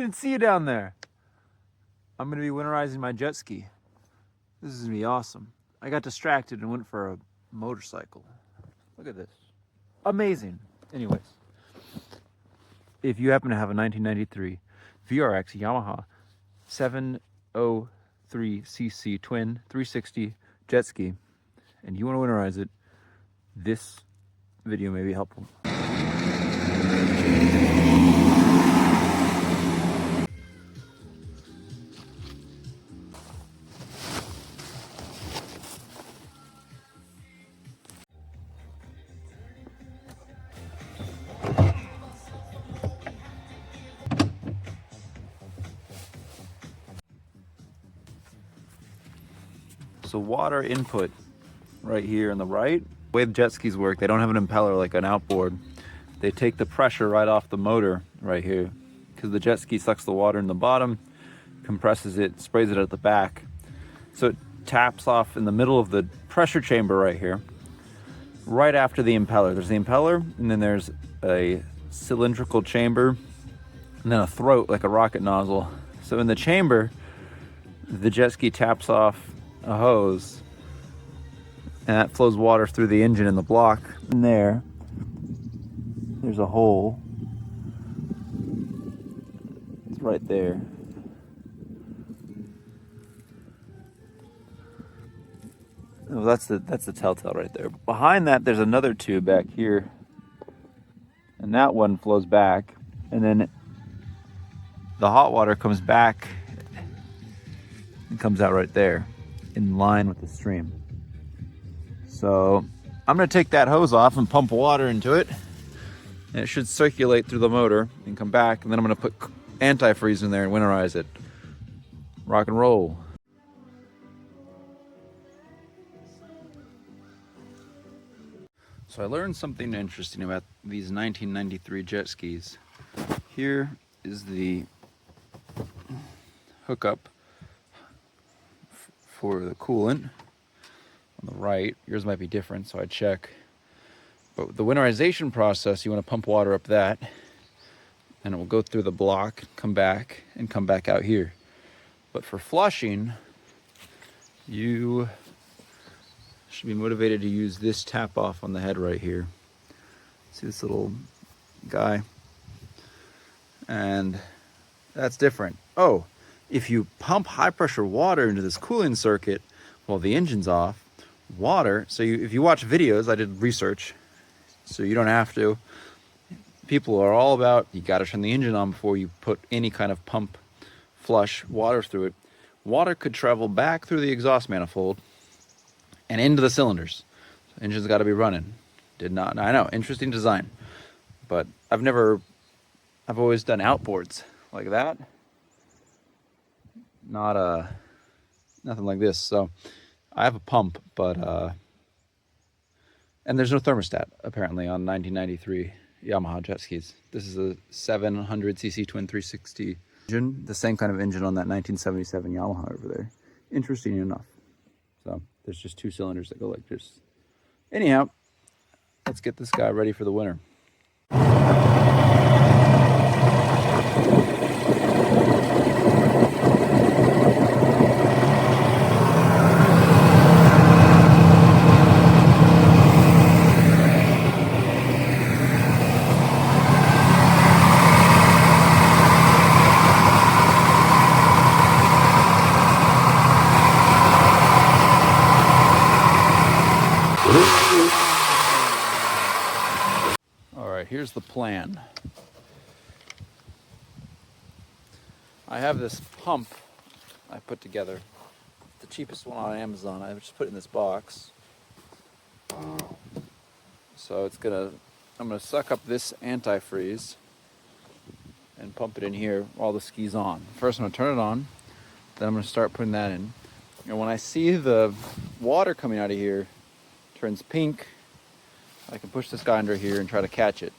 Didn't see you down there. I'm gonna be winterizing my jet ski. This is gonna be awesome. I got distracted and went for a motorcycle. Look at this. Amazing. Anyways, if you happen to have a 1993 VRX Yamaha 703cc twin 360 jet ski and you want to winterize it, this video may be helpful. So water input right here on the right. The way the jet skis work, they don't have an impeller like an outboard. They take the pressure right off the motor right here because the jet ski sucks the water in the bottom, compresses it, sprays it at the back. So it taps off in the middle of the pressure chamber right here, right after the impeller. There's the impeller, and then there's a cylindrical chamber, and then a throat like a rocket nozzle. So in the chamber, the jet ski taps off a hose, and that flows water through the engine and the block. And there's a hole. It's right there. Oh, that's the telltale right there. Behind that, there's another tube back here, and that one flows back, and then the hot water comes back and comes out right there, in line with the stream. So I'm gonna take that hose off and pump water into it, and it should circulate through the motor and come back, and then I'm gonna put antifreeze in there and winterize it. Rock and roll. So I learned something interesting about these 1993 jet skis. Here is the hookup for the coolant on the right. Yours might be different, so I'd check. But with the winterization process, you want to pump water up that, and it will go through the block, come back, and come back out here. But for flushing, you should be motivated to use this tap off on the head right here. See this little guy? And that's different. Oh, if you pump high pressure water into this cooling circuit while the engine's off, if you watch videos, I did research, so you don't have to. People are all about, you gotta turn the engine on before you put any kind of pump flush water through it. Water could travel back through the exhaust manifold and into the cylinders. The engine's gotta be running. I know, interesting design, but I've always done outboards like that. Nothing like this. So I have a pump, but and there's no thermostat apparently on 1993 Yamaha jet skis. This is a 700cc twin 360 engine, the same kind of engine on that 1977 Yamaha over there. Interesting enough. So there's just two cylinders that go like this. Anyhow, let's get this guy ready for the winter. Here's the plan. I have this pump I put together, the cheapest one on Amazon. I just put it in this box. So I'm gonna suck up this antifreeze and pump it in here while the ski's on. First I'm gonna turn it on, then I'm gonna start putting that in. And when I see the water coming out of here turns pink, I can push this guy under here and try to catch it.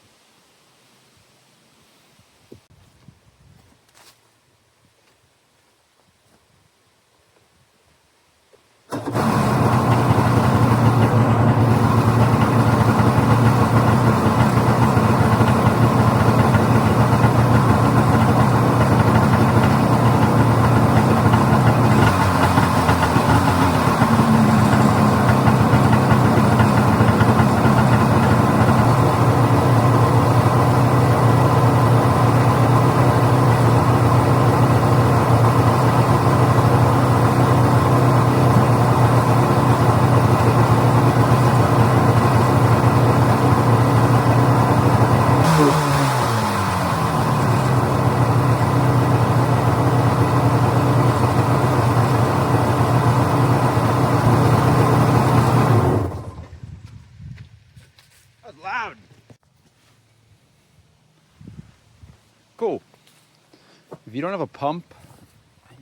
If you don't have a pump,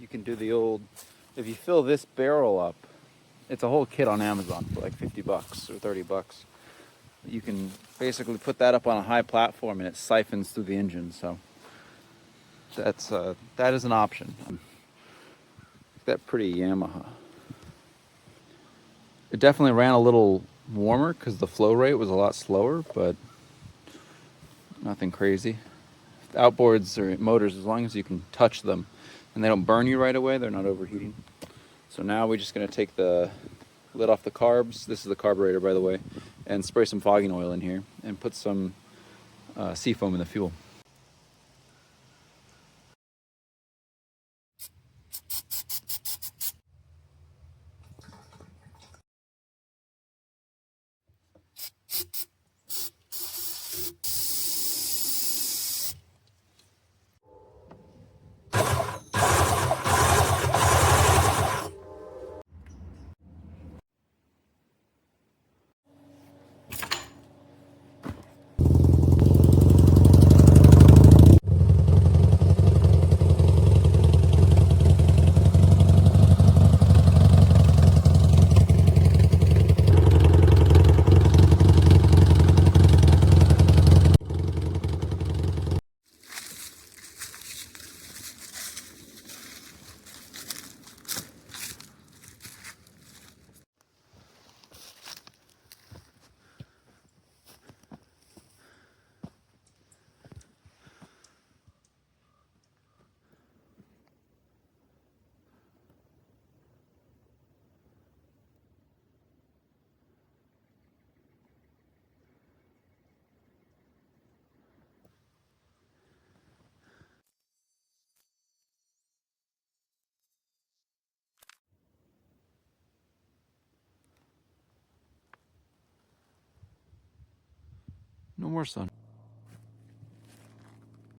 you can do the old, if you fill this barrel up, it's a whole kit on Amazon for like 50 bucks or 30 bucks. You can basically put that up on a high platform and it siphons through the engine. So that is an option. That pretty Yamaha. It definitely ran a little warmer because the flow rate was a lot slower, but nothing crazy. Outboards or motors, as long as you can touch them and they don't burn you right away, they're not overheating. So now we're just going to take the lid off the carbs. This is the carburetor, by the way, and spray some fogging oil in here and put some seafoam in the fuel. No more sun.